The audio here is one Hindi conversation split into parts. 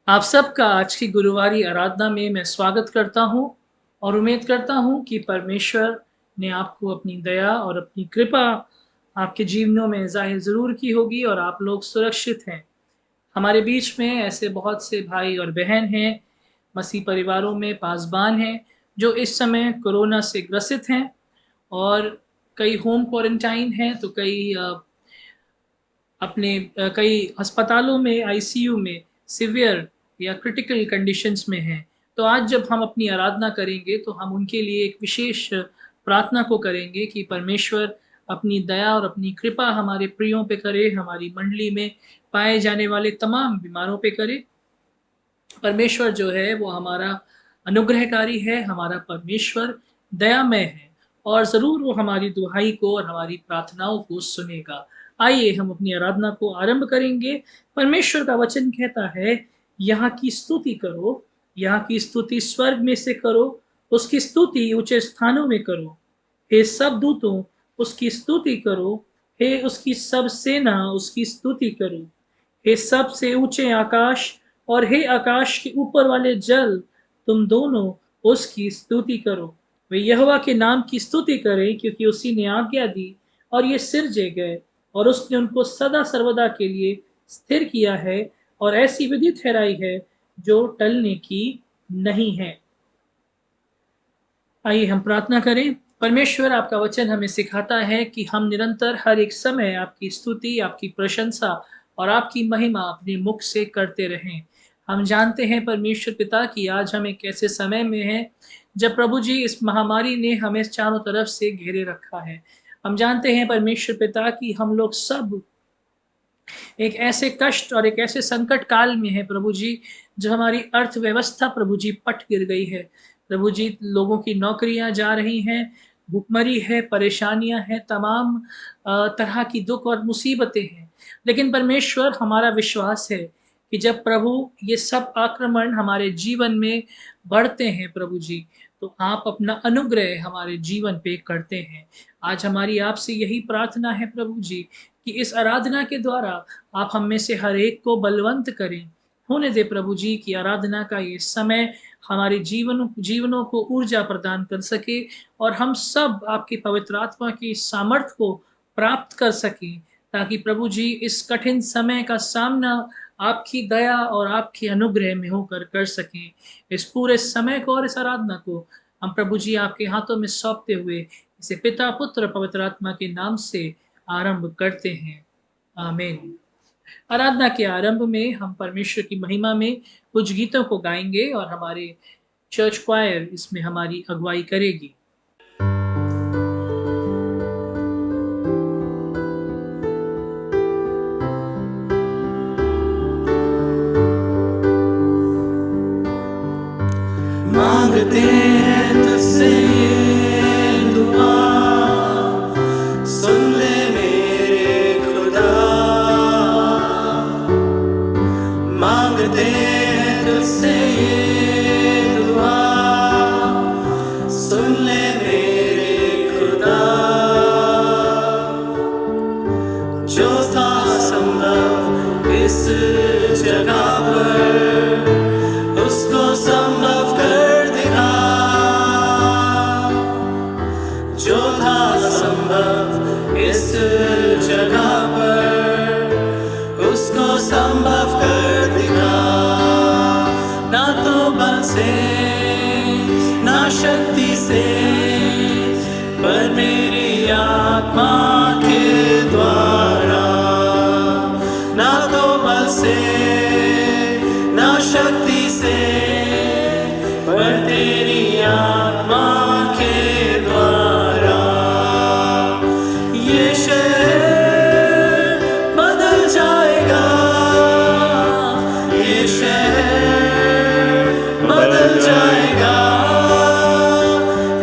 आप सबका आज की गुरुवारी आराधना में मैं स्वागत करता हूँ और उम्मीद करता हूँ कि परमेश्वर ने आपको अपनी दया और अपनी कृपा आपके जीवनों में ज़ाहिर ज़रूर की होगी और आप लोग सुरक्षित हैं। हमारे बीच में ऐसे बहुत से भाई और बहन हैं, मसीह परिवारों में पासबान हैं, जो इस समय कोरोना से ग्रसित हैं और कई होम क्वारंटाइन हैं, तो कई कई अस्पतालों में आईसीयू में सिवियर या क्रिटिकल कंडीशंस में हैं। तो आज जब हम अपनी आराधना करेंगे तो हम उनके लिए एक विशेष प्रार्थना को करेंगे कि परमेश्वर अपनी दया और अपनी कृपा हमारे प्रियों पे करे, हमारी मंडली में पाए जाने वाले तमाम बीमारों पे करे। परमेश्वर जो है वो हमारा अनुग्रहकारी है, हमारा परमेश्वर दयामय है और ज़रूर वो हमारी दुहाई को और हमारी प्रार्थनाओं को सुनेगा। आइए हम अपनी आराधना को आरंभ करेंगे। परमेश्वर का वचन कहता है, यहाँ की स्तुति करो, यहाँ की स्तुति स्वर्ग में से करो, उसकी स्तुति ऊँचे स्थानों में करो। हे सब दूतों, उसकी स्तुति करो, हे उसकी सब सेना उसकी स्तुति करो। हे सबसे ऊंचे आकाश और हे आकाश के ऊपर वाले जल, तुम दोनों उसकी स्तुति करो। वे यहोवा के नाम की स्तुति करें, क्योंकि उसी ने आज्ञा दी और ये सिरजे गए और उसने उनको सदा सर्वदा के लिए स्थिर किया है और ऐसी विधि ठहराई है जो टलने की नहीं है। आइए हम प्रार्थना करें। परमेश्वर, आपका वचन हमें सिखाता है कि हम निरंतर हर एक समय आपकी स्तुति, आपकी प्रशंसा और आपकी महिमा अपने मुख से करते रहें। हम जानते हैं परमेश्वर पिता कि आज हम एक ऐसे समय में हैं जब प्रभु जी इस महामारी ने हमें चारों तरफ से घेरे रखा है। हम जानते हैं परमेश्वर पिता कि हम लोग सब एक ऐसे कष्ट और एक ऐसे संकट काल में है प्रभु जी, जो हमारी अर्थव्यवस्था प्रभु जी पट गिर गई है। प्रभु जी, लोगों की नौकरियां जा रही हैं, भुखमरी है, परेशानियां हैं, तमाम तरह की दुख और मुसीबतें हैं। लेकिन परमेश्वर, हमारा विश्वास है कि जब प्रभु ये सब आक्रमण हमारे जीवन में बढ़ते हैं प्रभु जी, तो आप अपना अनुग्रह हमारे जीवन पे करते हैं। आज हमारी आपसे यही प्रार्थना है प्रभु जी, कि इस आराधना के द्वारा आप हम में से हर एक को बलवंत करें। होने दे प्रभु जी कि आराधना का ये समय हमारे जीवनों को ऊर्जा प्रदान कर सके और हम सब आपकी पवित्र आत्मा की सामर्थ्य को प्राप्त कर सकें, ताकि प्रभु जी इस कठिन समय का सामना आपकी दया और आपके अनुग्रह में होकर कर सकें। इस पूरे समय को और इस आराधना को हम प्रभु जी आपके हाथों में सौंपते हुए इसे पिता, पुत्र, पवित्र आत्मा के नाम से आरंभ करते हैं। आमीन। आराधना के आरंभ में हम परमेश्वर की महिमा में कुछ गीतों को गाएंगे और हमारे चर्च क्वायर इसमें हमारी अगुवाई करेगी। मांगते हैं तुझसे ये दुआ, सुन ले मेरे खुदा। मांगते हैं तुझसे ये दुआ, सुन ले मेरे खुदा। जो था संभव इस जगह पर, उसको संभव कर दिखा। जो था संभव इस जगह पर, उसको संभव कर दिखा। ना तो बल से ना शक्ति से, पर मेरी आत्मा के द्वारा। ना तो बल से ना शक्ति से, पर तेरी आत्मा के द्वारा। ये शहर बदल जाएगा, ये शहर बदल जाएगा,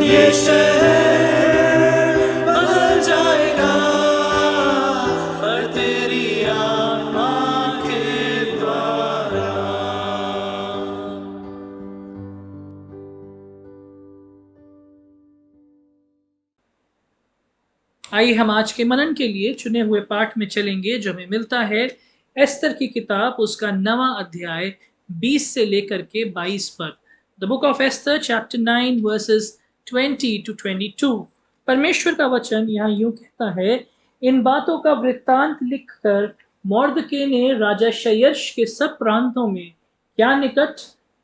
ये शहर बदल जाएगा, पर तेरी आत्मा के द्वारा। आइए हम आज के मनन के लिए चुने हुए पाठ में चलेंगे, जो हमें मिलता है एस्तर की किताब, उसका 9वां अध्याय 20 से लेकर के 22 पर। The book of Esther chapter 9 verses 20 to 22। परमेश्वर का वचन यहाँ यूं कहता है, इन बातों का वृत्तांत लिखकर मोर्दके ने राजा शयर्श के सब प्रांतों में, क्या निकट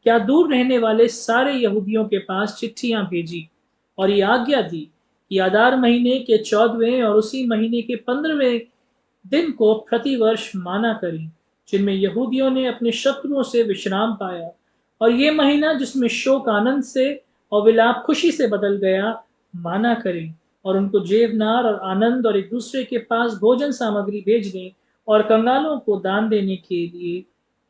क्या दूर रहने वाले सारे यहूदियों के पास चिट्ठियां भेजी और ये आज्ञा दी कि आदार महीने के 14वें और उसी महीने के 15वें दिन को प्रतिवर्ष माना करें, जिनमें यहूदियों ने अपने शत्रुओं से विश्राम पाया, और ये महीना जिसमें शोक आनंद से और विलाप खुशी से बदल गया, माना करें, और उनको जेवनार और आनंद और एक दूसरे के पास भोजन सामग्री भेजने और कंगालों को दान देने के लिए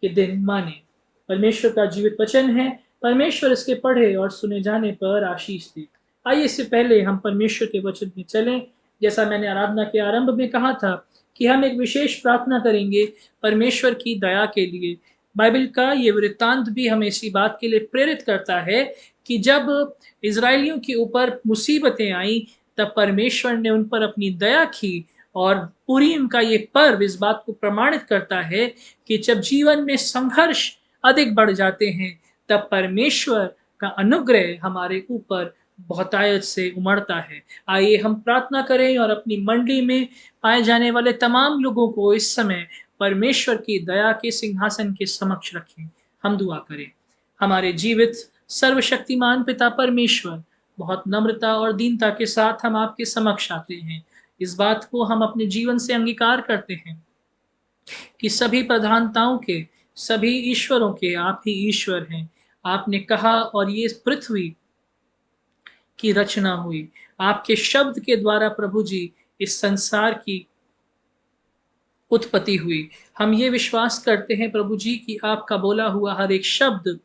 के दिन माने। परमेश्वर का जीवित वचन है। परमेश्वर इसके पढ़े और सुने जाने पर आशीष दे। आइए इससे पहले हम परमेश्वर के वचन में चलें। जैसा मैंने आराधना के आरंभ में कहा था कि हम एक विशेष प्रार्थना करेंगे परमेश्वर की दया के लिए। बाइबल का ये वृत्तांत भी हमें इसी बात के लिए प्रेरित करता है कि जब इजरायलियों के ऊपर मुसीबतें आई, तब परमेश्वर ने उन पर अपनी दया की, और पुरीम का ये पर्व इस बात को प्रमाणित करता है कि जब जीवन में संघर्ष अधिक बढ़ जाते हैं, तब परमेश्वर का अनुग्रह हमारे ऊपर बहुतायत से उमड़ता है। आइए हम प्रार्थना करें और अपनी मंडली में पाए जाने वाले तमाम लोगों को इस समय परमेश्वर की दया के सिंहासन के समक्ष रखें। हम दुआ करें। हमारे जीवित सर्वशक्तिमान पिता परमेश्वर, बहुत नम्रता और दीनता के साथ हम आपके समक्ष आते हैं। इस बात को हम अपने जीवन से अंगीकार करते हैं कि सभी प्रधानताओं के, सभी ईश्वरों के आप ही ईश्वर हैं। आपने कहा और ये पृथ्वी की रचना हुई। आपके शब्द के द्वारा प्रभु जी इस संसार की उत्पत्ति हुई। हम ये विश्वास करते हैं प्रभु जी कि आपका बोला हुआ हर एक शब्द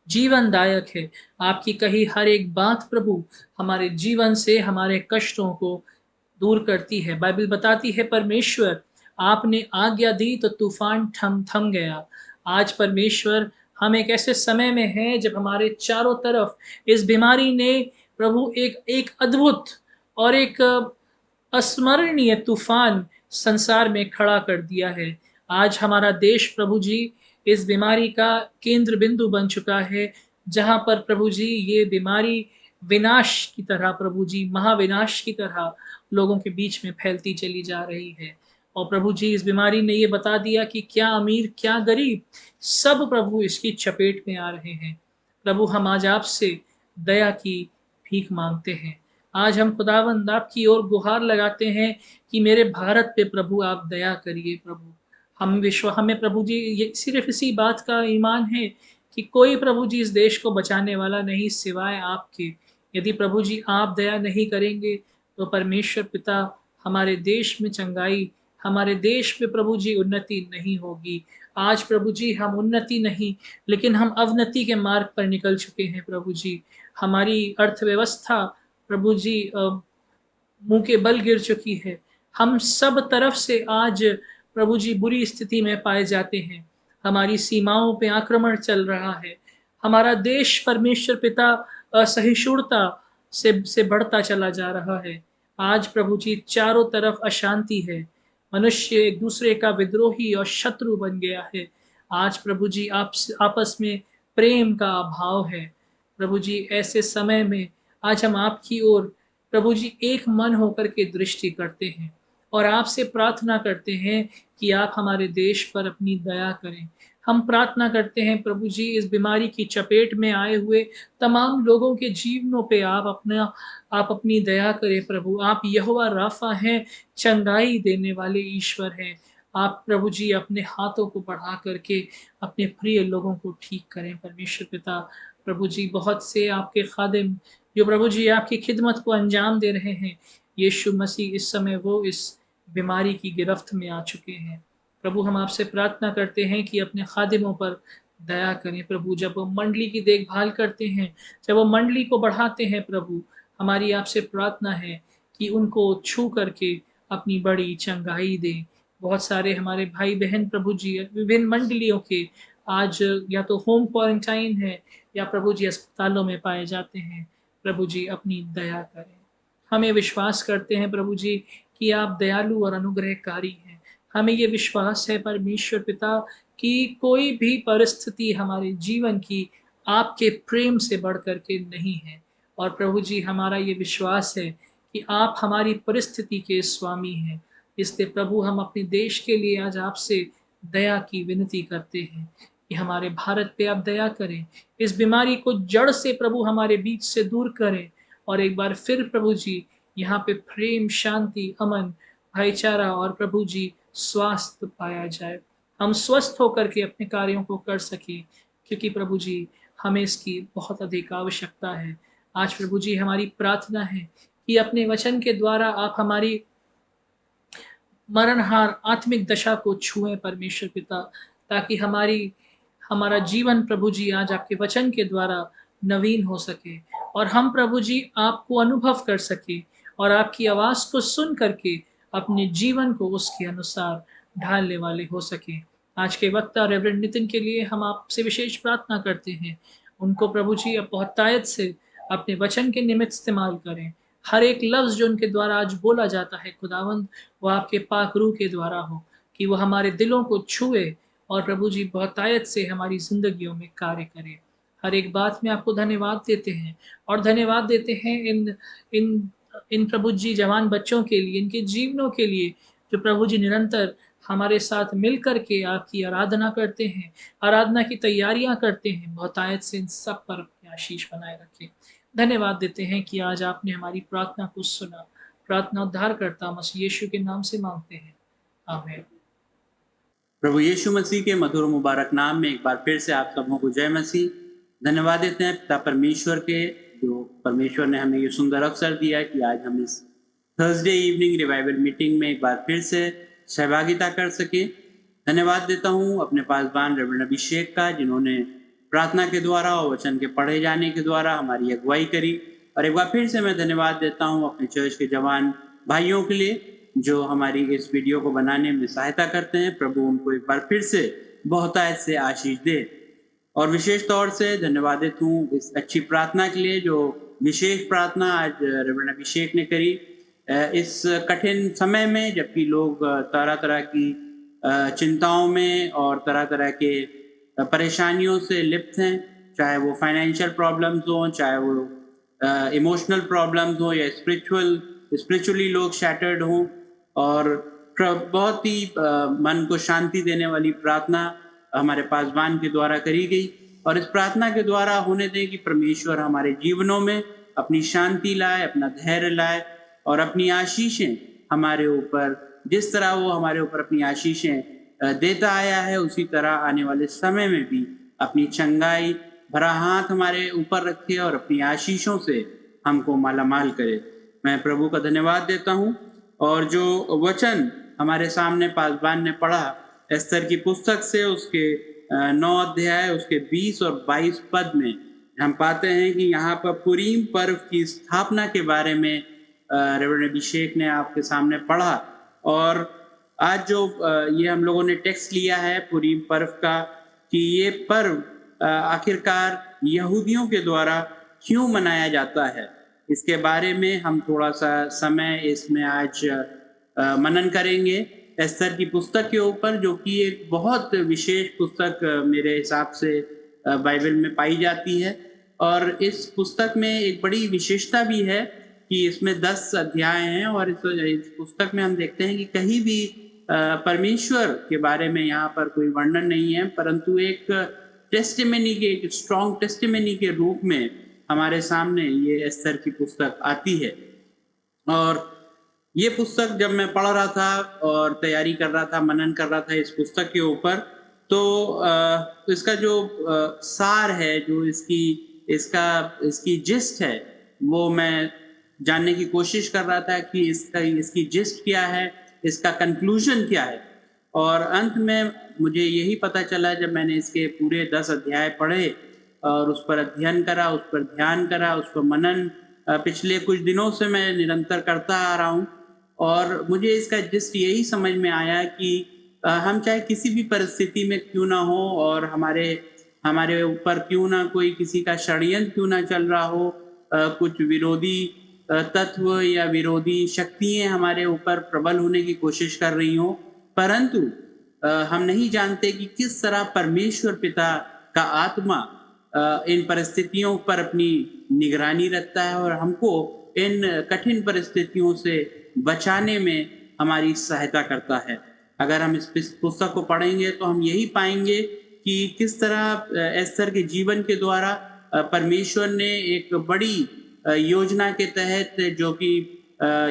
जीवनदायक है। आपकी कही हर एक बात प्रभु हमारे जीवन से हमारे कष्टों को दूर करती है। बाइबल बताती है परमेश्वर आपने आज्ञा दी तो तूफान थम गया। आज परमेश्वर हम एक ऐसे समय में हैं जब हमारे चारों तरफ इस बीमारी ने प्रभु एक एक अद्भुत और एक अस्मरणीय तूफान संसार में खड़ा कर दिया है। आज हमारा देश प्रभु जी इस बीमारी का केंद्र बिंदु बन चुका है, जहां पर प्रभु जी ये बीमारी विनाश की तरह, प्रभु जी महाविनाश की तरह लोगों के बीच में फैलती चली जा रही है। और प्रभु जी इस बीमारी ने ये बता दिया कि क्या अमीर क्या गरीब, सब प्रभु इसकी चपेट में आ रहे हैं। प्रभु हम आज आपसे दया की भीख मांगते हैं। आज हम खुदावंद आपकी ओर गुहार लगाते हैं कि मेरे भारत पे प्रभु आप दया करिए। प्रभु हमें प्रभु जी ये सिर्फ इसी बात का ईमान है कि कोई प्रभु जी इस देश को बचाने वाला नहीं सिवाय आपके। यदि प्रभु जी आप दया नहीं करेंगे तो परमेश्वर पिता हमारे देश में चंगाई, हमारे देश में प्रभु जी उन्नति नहीं होगी। आज प्रभु जी हम उन्नति नहीं लेकिन हम अवनति के मार्ग पर निकल चुके हैं। प्रभु जी हमारी अर्थव्यवस्था प्रभु जी मुंह के बल गिर चुकी है। हम सब तरफ से आज प्रभु जी बुरी स्थिति में पाए जाते हैं। हमारी सीमाओं पे आक्रमण चल रहा है। हमारा देश परमेश्वर पिता असहिष्णुता से बढ़ता चला जा रहा है। आज प्रभु जी चारों तरफ अशांति है। मनुष्य एक दूसरे का विद्रोही और शत्रु बन गया है। आज प्रभु जी आपस में प्रेम का अभाव है। प्रभु जी ऐसे समय में आज हम आपकी ओर प्रभु जी एक मन होकर के दृष्टि करते हैं और आपसे प्रार्थना करते हैं कि आप हमारे देश पर अपनी दया करें। हम प्रार्थना करते हैं प्रभु जी इस बीमारी की चपेट में आए हुए तमाम लोगों के जीवनों पे आप अपनी दया करें। प्रभु आप यहोवा राफा हैं, चंगाई देने वाले ईश्वर हैं। आप प्रभु जी अपने हाथों को बढ़ा करके अपने प्रिय लोगों को ठीक करें। परमेश्वर पिता प्रभु जी बहुत से आपके खादिम जो प्रभु जी आपकी खिदमत को अंजाम दे रहे हैं, यीशु मसीह इस समय वो इस बीमारी की गिरफ्त में आ चुके हैं। प्रभु हम आपसे प्रार्थना करते हैं कि अपने खादिमों पर दया करें। प्रभु जब वो मंडली की देखभाल करते हैं, जब वो मंडली को बढ़ाते हैं, प्रभु हमारी आपसे प्रार्थना है कि उनको छू करके अपनी बड़ी चंगाई दें। बहुत सारे हमारे भाई बहन प्रभु जी विभिन्न मंडलियों के आज या तो होम क्वारंटाइन है या प्रभु जी अस्पतालों में पाए जाते हैं। प्रभु जी अपनी दया करें। हमें विश्वास करते हैं प्रभु जी कि आप दयालु और अनुग्रहकारी हैं। हमें ये विश्वास है परमेश्वर पिता कि कोई भी परिस्थिति हमारे जीवन की आपके प्रेम से बढ़ कर के नहीं है। और प्रभु जी, हमारा ये विश्वास है कि आप हमारी परिस्थिति के स्वामी हैं। इसलिए प्रभु, हम अपने देश के लिए आज आपसे दया की विनती करते हैं कि हमारे भारत पे आप दया करें। इस बीमारी को जड़ से प्रभु हमारे बीच से दूर करें और एक बार फिर प्रभु जी, यहाँ पे प्रेम, शांति, अमन, भाईचारा और प्रभु जी स्वास्थ्य पाया जाए। हम स्वस्थ होकर के अपने कार्यों को कर सकें, क्योंकि प्रभु जी हमें इसकी बहुत अधिक आवश्यकता है। आज प्रभु जी हमारी प्रार्थना है कि अपने वचन के द्वारा आप हमारी मरणहार आत्मिक दशा को छुएं परमेश्वर पिता, ताकि हमारा जीवन प्रभु जी आज आपके वचन के द्वारा नवीन हो सके और हम प्रभु जी आपको अनुभव कर सके और आपकी आवाज़ को सुन करके अपने जीवन को उसके अनुसार ढालने वाले हो सके। आज के वक्ता रेवरेंड नितिन के लिए हम आपसे विशेष प्रार्थना करते हैं। उनको प्रभु जी आप बहुतायत से अपने वचन के निमित्त इस्तेमाल करें। हर एक लफ्ज़ जो उनके द्वारा आज बोला जाता है खुदावंद, वो आपके पाक रूह के द्वारा हो, कि वो हमारे दिलों को छुए और प्रभु जी बहुतायत से हमारी ज़िंदगियों में कार्य करे। हर एक बात में आपको धन्यवाद देते हैं और धन्यवाद देते हैं इन इन प्रभु जी जवान बच्चों के लिए, इनके जीवनों के लिए, जो प्रभु जी निरंतर हमारे साथ मिल कर के आपकी आराधना करते हैं, आराधना की तैयारियां करते हैं। बहुतायत से इन सब पर अपनी आशीष बनाए रखें। धन्यवाद देते हैं कि आज आपने हमारी प्रार्थना को सुना। प्रार्थना उद्धारकर्ता मसीह यीशु के नाम से मांगते हैं, आमीन। प्रभु यीशु मसीह के मधुर मुबारक नाम में एक बार फिर से आप सबों को जय मसीह। धन्यवाद देते हैं पिता परमेश्वर के, जो परमेश्वर ने हमें ये सुंदर अवसर दिया कि आज हम इस थर्सडे इवनिंग रिवाइवल मीटिंग में एक बार फिर से सहभागिता कर सके। धन्यवाद देता हूँ अपने पासवान रेवरेंड अभिषेक का, जिन्होंने प्रार्थना के द्वारा और वचन के पढ़े जाने के द्वारा हमारी अगुवाई करी। और एक बार फिर से मैं धन्यवाद देता हूँ अपने चर्च के जवान भाइयों के लिए, जो हमारी इस वीडियो को बनाने में सहायता करते हैं। प्रभु उनको एक बार फिर से बहुतायत से आशीष दे। और विशेष तौर से धन्यवादित हूँ इस अच्छी प्रार्थना के लिए, जो विशेष प्रार्थना आज रेवरेंड अभिषेक ने करी इस कठिन समय में, जबकि लोग तरह तरह की चिंताओं में और तरह तरह के परेशानियों से लिप्त हैं, चाहे वो फाइनेंशियल प्रॉब्लम्स हों, चाहे वो इमोशनल प्रॉब्लम्स हों, या स्पिरिचुअली लोग शैटर्ड हों। और बहुत ही मन को शांति देने वाली प्रार्थना हमारे पासवान के द्वारा करी गई। और इस प्रार्थना के द्वारा होने दें कि परमेश्वर हमारे जीवनों में अपनी शांति लाए, अपना धैर्य लाए और अपनी आशीषें हमारे ऊपर, जिस तरह वो हमारे ऊपर अपनी आशीषें देता आया है, उसी तरह आने वाले समय में भी अपनी चंगाई भरा हाथ हमारे ऊपर रखे और अपनी आशीषों से हमको मालामाल करे। मैं प्रभु का धन्यवाद देता हूँ। और जो वचन हमारे सामने पासवान ने पढ़ा एस्तर की पुस्तक से, उसके 9 अध्याय उसके 20 और 22 पद में हम पाते हैं कि यहाँ पर पुरीम पर्व की स्थापना के बारे में रेवरेंड अभिषेक ने आपके सामने पढ़ा। और आज जो ये हम लोगों ने टेक्स्ट लिया है पुरीम पर्व का, कि ये पर्व आखिरकार यहूदियों के द्वारा क्यों मनाया जाता है, इसके बारे में हम थोड़ा सा समय इसमें आज मनन करेंगे एस्तर की पुस्तक के ऊपर, जो कि एक बहुत विशेष पुस्तक मेरे हिसाब से बाइबल में पाई जाती है। और इस पुस्तक में एक बड़ी विशेषता भी है कि इसमें 10 अध्याय हैं। और इस पुस्तक में हम देखते हैं कि कहीं भी परमेश्वर के बारे में यहाँ पर कोई वर्णन नहीं है, परंतु एक टेस्टिमनी के, एक स्ट्रॉन्ग टेस्टिमनी के रूप में हमारे सामने ये एस्तर की पुस्तक आती है। और ये पुस्तक जब मैं पढ़ रहा था और तैयारी कर रहा था, मनन कर रहा था इस पुस्तक के ऊपर, तो इसका जो सार है, जो इसकी जिस्ट है, वो मैं जानने की कोशिश कर रहा था कि इसकी जिस्ट क्या है, इसका कंक्लूजन क्या है। और अंत में मुझे यही पता चला जब मैंने इसके पूरे 10 अध्याय पढ़े और उस पर अध्ययन करा, उस पर ध्यान करा, उस पर मनन पिछले कुछ दिनों से मैं निरंतर करता आ रहा हूँ। और मुझे इसका जिस्ट यही समझ में आया कि हम चाहे किसी भी परिस्थिति में क्यों ना हो, और हमारे ऊपर क्यों ना कोई किसी का षड्यंत्र क्यों ना चल रहा हो, कुछ विरोधी तत्व या विरोधी शक्तियाँ हमारे ऊपर प्रबल होने की कोशिश कर रही हों, परंतु हम नहीं जानते कि किस तरह परमेश्वर पिता का आत्मा इन परिस्थितियों पर अपनी निगरानी रखता है और हमको इन कठिन परिस्थितियों से बचाने में हमारी सहायता करता है। अगर हम इस पुस्तक को पढ़ेंगे तो हम यही पाएंगे कि किस तरह एस्थर के जीवन के द्वारा परमेश्वर ने एक बड़ी योजना के तहत जो कि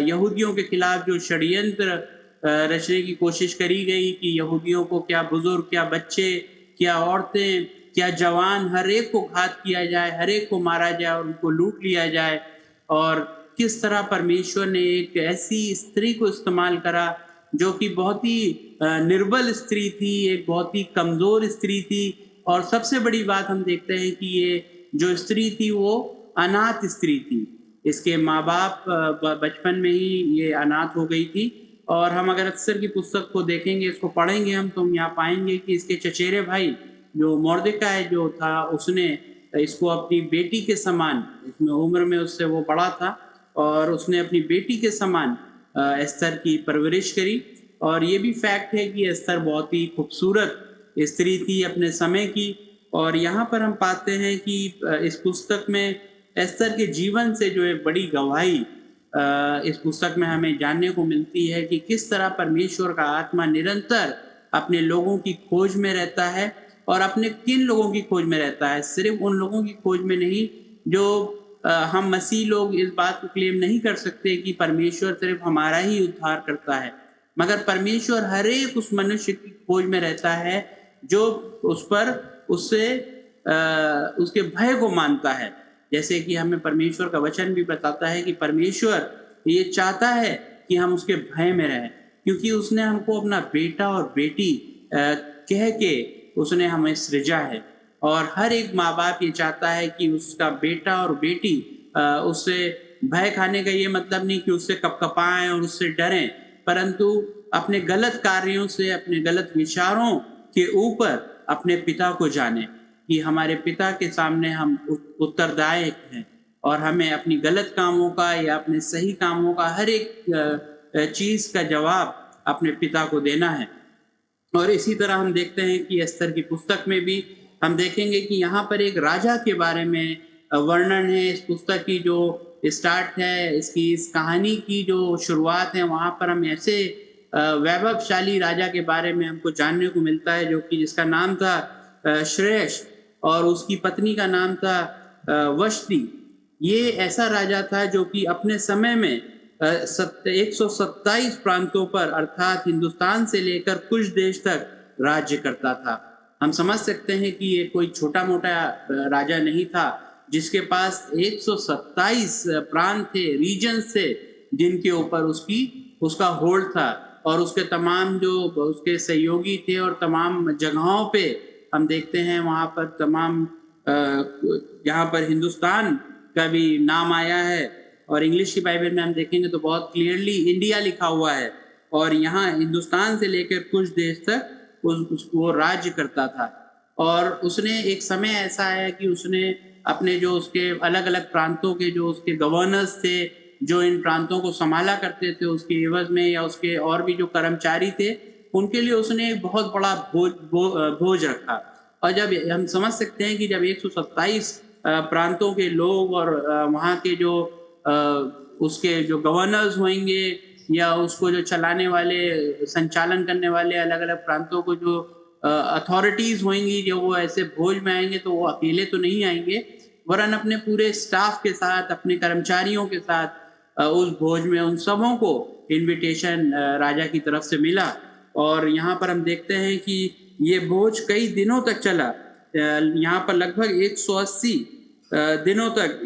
यहूदियों के खिलाफ जो षड्यंत्र रचने की कोशिश करी गई कि यहूदियों को, क्या बुजुर्ग, क्या बच्चे, क्या औरतें, क्या जवान, हर एक को घात किया जाए, हर एक को मारा जाए और उनको लूट लिया जाए। और किस तरह परमेश्वर ने एक ऐसी स्त्री को इस्तेमाल करा जो कि बहुत ही निर्बल स्त्री थी, एक बहुत ही कमज़ोर स्त्री थी। और सबसे बड़ी बात हम देखते हैं कि ये जो स्त्री थी वो अनाथ स्त्री थी। इसके माँ बाप बचपन में ही ये अनाथ हो गई थी। और हम अगर एस्थर की पुस्तक को देखेंगे, इसको पढ़ेंगे हम, तो हम यहाँ पाएंगे कि इसके चचेरे भाई जो मोर्देकाई जो था, उसने इसको अपनी बेटी के समान, इसमें उम्र में उससे वो बड़ा था, और उसने अपनी बेटी के समान एस्थर की परवरिश करी। और ये भी फैक्ट है कि एस्थर बहुत ही खूबसूरत स्त्री थी अपने समय की। और यहाँ पर हम पाते हैं कि इस पुस्तक में एस्थर के जीवन से जो एक बड़ी गवाही इस पुस्तक में हमें जानने को मिलती है कि किस तरह परमेश्वर का आत्मा निरंतर अपने लोगों की खोज में रहता है। और अपने किन लोगों की खोज में रहता है? सिर्फ उन लोगों की खोज में नहीं जो हम मसीह लोग इस बात को क्लेम नहीं कर सकते कि परमेश्वर सिर्फ हमारा ही उद्धार करता है, मगर परमेश्वर हर एक उस मनुष्य की खोज में रहता है जो उस पर उससे उसके भय को मानता है। जैसे कि हमें परमेश्वर का वचन भी बताता है कि परमेश्वर ये चाहता है कि हम उसके भय में रहें, क्योंकि उसने हमको अपना बेटा और बेटी कह के उसने हमें सृजा है। और हर एक माँ बाप ये चाहता है कि उसका बेटा और बेटी उससे भय खाने का ये मतलब नहीं कि उससे कपकपाएं और उससे डरें, परंतु अपने गलत कार्यों से, अपने गलत विचारों के ऊपर अपने पिता को जाने कि हमारे पिता के सामने हम उत्तरदायी हैं और हमें अपनी गलत कामों का या अपने सही कामों का हर एक चीज का जवाब अपने पिता को देना है। और इसी तरह हम देखते हैं कि एस्थर की पुस्तक में भी हम देखेंगे कि यहाँ पर एक राजा के बारे में वर्णन है। इस पुस्तक की जो स्टार्ट है, इसकी इस कहानी की जो शुरुआत है, वहाँ पर हम ऐसे वैभवशाली राजा के बारे में हमको जानने को मिलता है जो कि जिसका नाम था श्रेयश और उसकी पत्नी का नाम था वष्टी। ये ऐसा राजा था जो कि अपने समय में 127 प्रांतों पर अर्थात हिंदुस्तान से लेकर कुछ देश तक राज्य करता था। हम समझ सकते हैं कि ये कोई छोटा मोटा राजा नहीं था जिसके पास 127 प्रांत थे, रीजन थे, जिनके ऊपर उसका होल्ड था। और उसके तमाम जो उसके सहयोगी थे और तमाम जगहों पे हम देखते हैं वहाँ पर तमाम यहाँ पर हिंदुस्तान का भी नाम आया है। और इंग्लिश की बाइबल में हम देखेंगे तो बहुत क्लियरली इंडिया लिखा हुआ है। और यहाँ हिंदुस्तान से लेकर कुछ देश तक वो राज्य करता था। और उसने एक समय ऐसा है कि उसने अपने जो उसके अलग अलग प्रांतों के जो उसके गवर्नर्स थे, जो इन प्रांतों को संभाला करते थे, उसके एवज में या उसके और भी जो कर्मचारी थे, उनके लिए उसने एक बहुत बड़ा भोज रखा। और जब हम समझ सकते हैं कि जब 127 प्रांतों के लोग और वहाँ के जो उसके जो गवर्नर्स होंगे या उसको जो चलाने वाले, संचालन करने वाले अलग अलग प्रांतों को जो अथॉरिटीज होंगी, जो वो ऐसे भोज में आएंगे तो वो अकेले तो नहीं आएंगे, वरन अपने पूरे स्टाफ के साथ, अपने कर्मचारियों के साथ उस भोज में उन सबों को इनविटेशन राजा की तरफ से मिला। और यहाँ पर हम देखते हैं कि ये भोज कई दिनों तक चला। यहाँ पर लगभग 180 दिनों तक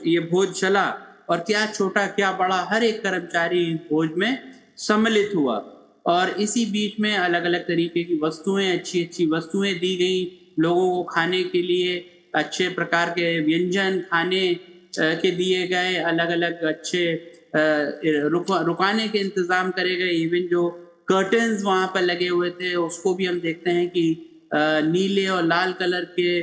ये भोज चला। और क्या छोटा क्या बड़ा हर एक कर्मचारी इस भोज में सम्मिलित हुआ। और इसी बीच में अलग अलग तरीके की वस्तुएं, अच्छी अच्छी वस्तुएं दी गई लोगों को खाने के लिए। अच्छे प्रकार के व्यंजन खाने के दिए गए, अलग अलग अच्छे रुकाने के इंतजाम करे गए। इवन जो कर्टन्स वहाँ पर लगे हुए थे उसको भी हम देखते हैं कि नीले और लाल कलर के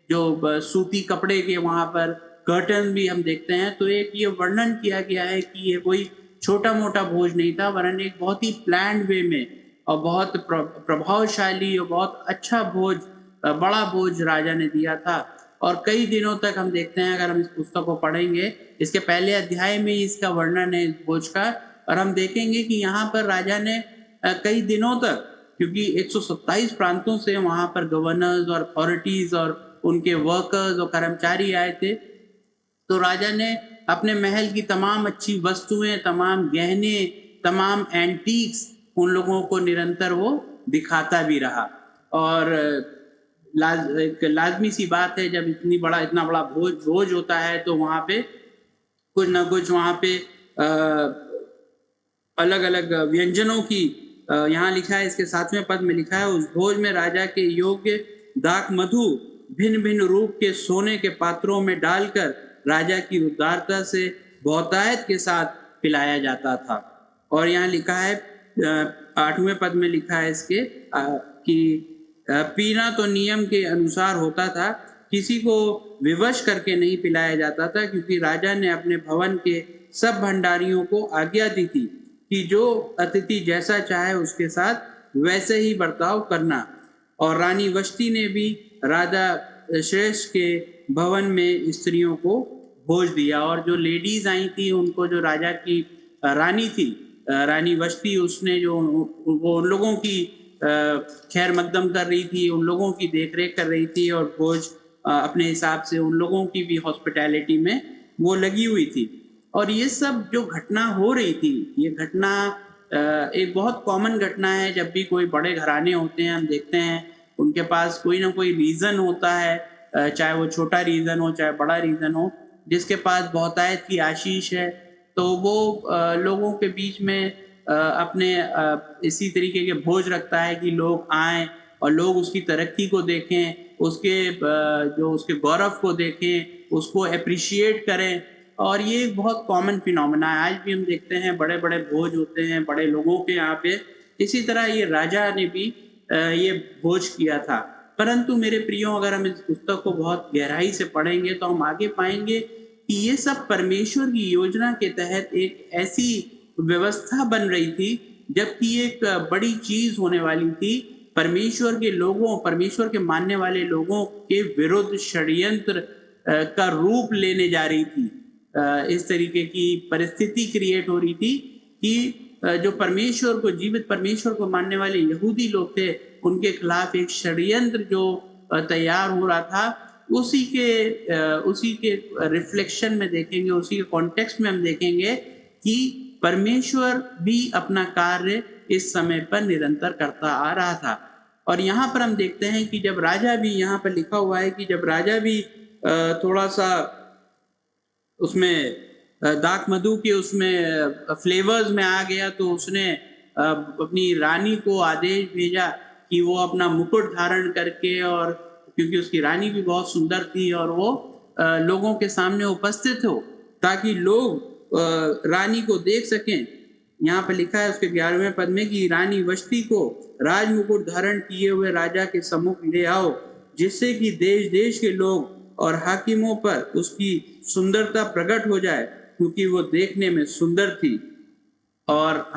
जो सूती कपड़े के वहाँ पर कर्टन भी हम देखते हैं। तो एक ये वर्णन किया गया है कि ये कोई छोटा मोटा भोज नहीं था, वरन एक बहुत ही प्लान्ड वे में और बहुत प्रभावशाली और बहुत अच्छा भोज, बड़ा भोज राजा ने दिया था। और कई दिनों तक हम देखते हैं, अगर हम इस पुस्तक को पढ़ेंगे, इसके पहले अध्याय में ही इसका वर्णन है इस भोज का, और हम देखेंगे कि यहाँ पर राजा ने कई दिनों तक, क्योंकि 127 प्रांतों से वहाँ पर गवर्नर्स और अथॉरिटीज और उनके वर्कर्स और कर्मचारी आए थे, तो राजा ने अपने महल की तमाम अच्छी वस्तुएं, तमाम गहने, तमाम एंटीक्स उन लोगों को निरंतर वो दिखाता भी रहा। और एक लाजमी सी बात है, जब इतना बड़ा भोज होता है तो वहाँ पे कुछ ना कुछ वहाँ पे अलग अलग व्यंजनों की, यहाँ लिखा है इसके 7वें पद में लिखा है, उस भोज में राजा के योग्य दाख मधु भिन्न भिन्न रूप के सोने के पात्रों में डालकर राजा की उदारता से बहुतायत के साथ पिलाया जाता था। और यहाँ लिखा है 8वें पद में लिखा है इसके कि पीना तो नियम के अनुसार होता था, किसी को विवश करके नहीं पिलाया जाता था, क्योंकि राजा ने अपने भवन के सब भंडारियों को आज्ञा दी थी कि जो अतिथि जैसा चाहे उसके साथ वैसे ही बर्ताव करना। और रानी वष्टी ने भी राजा श्रेष्ठ के भवन में स्त्रियों को भोज दिया। और जो लेडीज आई थी, उनको, जो राजा की रानी थी, रानी वष्टी, उसने जो वो उन लोगों की खैर मकदम कर रही थी, उन लोगों की देखरेख कर रही थी, और भोज अपने हिसाब से उन लोगों की भी हॉस्पिटैलिटी में वो लगी हुई थी। और ये सब जो घटना हो रही थी, ये घटना एक बहुत कॉमन घटना है। जब भी कोई बड़े घराने होते हैं, हम देखते हैं उनके पास कोई ना कोई रीज़न होता है, चाहे वो छोटा रीज़न हो चाहे बड़ा रीज़न हो, जिसके पास बहुतायत की आशीष है, तो वो लोगों के बीच में अपने इसी तरीके के भोज रखता है कि लोग आएँ और लोग उसकी तरक्की को देखें, उसके जो उसके गौरव को देखें, उसको एप्रिशिएट करें। और ये एक बहुत कॉमन फिनोमेना है। आज भी हम देखते हैं बड़े बड़े भोज होते हैं बड़े लोगों के यहाँ पे। इसी तरह ये राजा ने भी ये भोज किया था। परंतु मेरे प्रियो, अगर हम इस पुस्तक को बहुत गहराई से पढ़ेंगे तो हम आगे पाएंगे कि ये सब परमेश्वर की योजना के तहत एक ऐसी व्यवस्था बन रही थी, जबकि एक बड़ी चीज होने वाली थी। परमेश्वर के लोगों, परमेश्वर के मानने वाले लोगों के विरुद्ध षड्यंत्र का रूप लेने जा रही थी। इस तरीके की परिस्थिति क्रिएट हो रही थी कि जो परमेश्वर को, जीवित परमेश्वर को मानने वाले यहूदी लोग थे, उनके खिलाफ एक षड्यंत्र जो तैयार हो रहा था, उसी के रिफ्लेक्शन में देखेंगे, उसी के कॉन्टेक्स्ट में हम देखेंगे कि परमेश्वर भी अपना कार्य इस समय पर निरंतर करता आ रहा था। और यहाँ पर हम देखते हैं कि जब राजा भी, यहाँ पर लिखा हुआ है कि जब राजा भी थोड़ा सा उसमें दाख मधु के उसमें फ्लेवर्स में आ गया, तो उसने अपनी रानी को आदेश भेजा कि वो अपना मुकुट धारण करके, और क्योंकि उसकी रानी भी बहुत सुंदर थी, और वो लोगों के सामने उपस्थित हो ताकि लोग रानी को देख सकें। यहाँ पर लिखा है उसके 11वें पद में कि रानी वष्टी को राज मुकुट धारण किए हुए राजा के सम्मुख ले आओ, जिससे कि देश देश के लोग और हाकिमों पर उसकी सुंदरता प्रकट हो जाए, क्योंकि वो देखने में सुंदर थी। और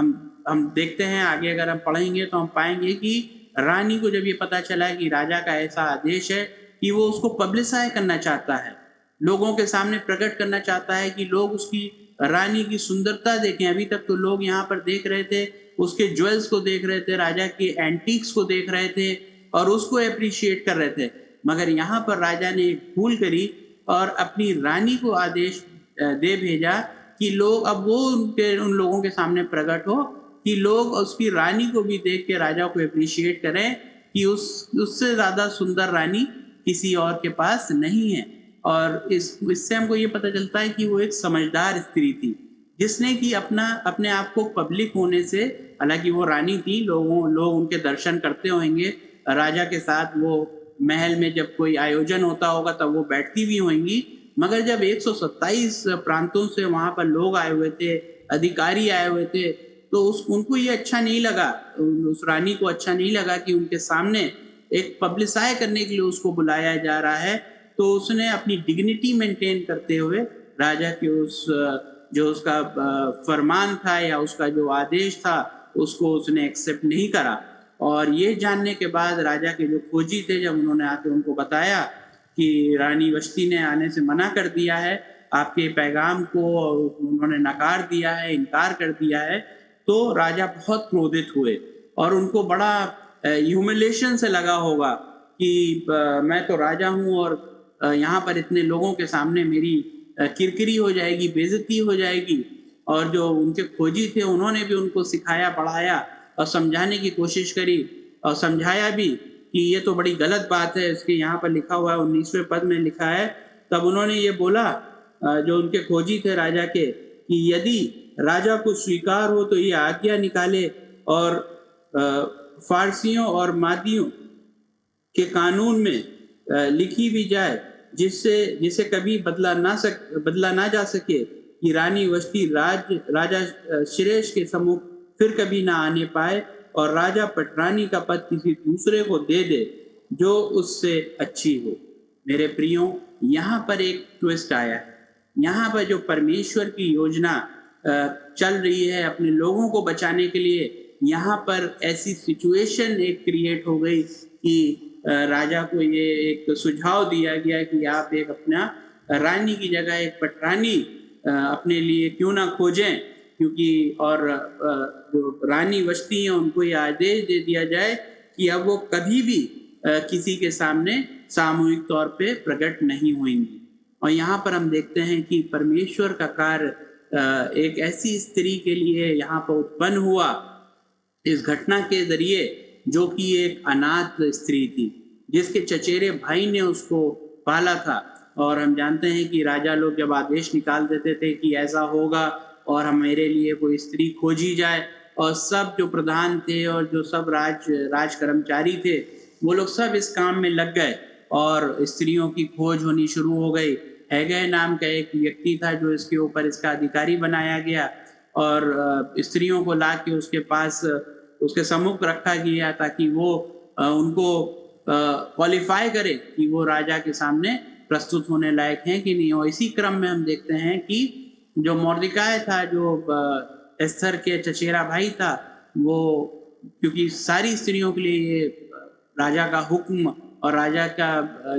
हम देखते हैं आगे, अगर हम पढ़ेंगे तो हम पाएंगे कि रानी को जब ये पता चला कि राजा का ऐसा आदेश है कि वो उसको पब्लिसाई करना चाहता है, लोगों के सामने प्रकट करना चाहता है कि लोग उसकी रानी की सुंदरता देखें। अभी तक तो लोग यहाँ पर देख रहे थे, उसके ज्वेल्स को देख रहे थे, राजा के एंटीक्स को देख रहे थे और उसको अप्रिशिएट कर रहे थे। मगर यहाँ पर राजा ने एक भूल करी और अपनी रानी को आदेश दे भेजा कि लोग, अब वो उन लोगों के सामने प्रकट हो कि लोग उसकी रानी को भी देख के राजा को अप्रिशिएट करें कि उससे ज़्यादा सुंदर रानी किसी और के पास नहीं है। और इससे हमको ये पता चलता है कि वो एक समझदार स्त्री थी, जिसने कि अपने आप को पब्लिक होने से, हालांकि वो रानी थी, लोग उनके दर्शन करते होंगे, राजा के साथ वो महल में जब कोई आयोजन होता होगा तब वो बैठती भी होंगी, मगर जब 127 प्रांतों से वहाँ पर लोग आए हुए थे, अधिकारी आए हुए थे, तो उनको ये अच्छा नहीं लगा, उस रानी को अच्छा नहीं लगा कि उनके सामने एक पब्लिसाई करने के लिए उसको बुलाया जा रहा है। तो उसने अपनी डिग्निटी मेंटेन करते हुए राजा के जो उसका फरमान था या उसका जो आदेश था उसको उसने एक्सेप्ट नहीं करा। और ये जानने के बाद राजा के जो खोजी थे, जब उन्होंने आके उनको बताया कि रानी वष्टी ने आने से मना कर दिया है, आपके पैगाम को उन्होंने नकार दिया है, इनकार कर दिया है, तो राजा बहुत क्रोधित हुए और उनको बड़ा ह्यूमिलेशन से लगा होगा कि मैं तो राजा हूँ और यहाँ पर इतने लोगों के सामने मेरी किरकिरी हो जाएगी, बेइज्जती हो जाएगी। और जो उनके खोजी थे उन्होंने भी उनको सिखाया, पढ़ाया और समझाने की कोशिश करी और समझाया भी कि ये तो बड़ी गलत बात है। इसके यहाँ पर लिखा हुआ है 19वें पद में लिखा है, तब उन्होंने ये बोला, जो उनके खोजी थे राजा के, कि यदि राजा को स्वीकार हो तो ये आज्ञा निकाले और फारसियों और मादियों के कानून में लिखी भी जाए, जिसे कभी बदला ना जा सके, कि रानी वष्टी राजा श्रेष्ठ के सम्मुख फिर कभी ना आने पाए और राजा पटरानी का पद किसी दूसरे को दे दे जो उससे अच्छी हो। मेरे प्रियो, यहाँ पर एक ट्विस्ट आया है। यहाँ पर जो परमेश्वर की योजना चल रही है अपने लोगों को बचाने के लिए, यहाँ पर ऐसी सिचुएशन एक क्रिएट हो गई कि राजा को ये एक सुझाव दिया गया कि आप एक अपना रानी की जगह एक पटरानी अपने लिए क्यों ना खोजें, क्योंकि और जो रानी वष्टी है उनको ये आदेश दे दिया जाए कि अब वो कभी भी किसी के सामने सामूहिक तौर पे प्रकट नहीं होंगी। और यहाँ पर हम देखते हैं कि परमेश्वर का कार्य एक ऐसी स्त्री के लिए यहाँ पर उत्पन्न हुआ इस घटना के जरिए, जो कि एक अनाथ स्त्री थी, जिसके चचेरे भाई ने उसको पाला था। और हम जानते हैं कि राजा लोग जब आदेश निकाल देते थे कि ऐसा होगा और हम मेरे लिए कोई स्त्री खोजी जाए, और सब जो प्रधान थे और जो सब राज कर्मचारी थे, वो लोग सब इस काम में लग गए और स्त्रियों की खोज होनी शुरू हो गई। हैगै नाम का एक व्यक्ति था जो इसके ऊपर इसका अधिकारी बनाया गया और स्त्रियों को ला के उसके पास उसके सम्मुख रखा गया ताकि वो उनको क्वालिफाई करे कि वो राजा के सामने प्रस्तुत होने लायक हैं कि नहीं। और इसी क्रम में हम देखते हैं कि जो मोर्देकाई था, जो एस्थर के चचेरा भाई था, वो क्योंकि सारी स्त्रियों के लिए ये राजा का हुक्म और राजा का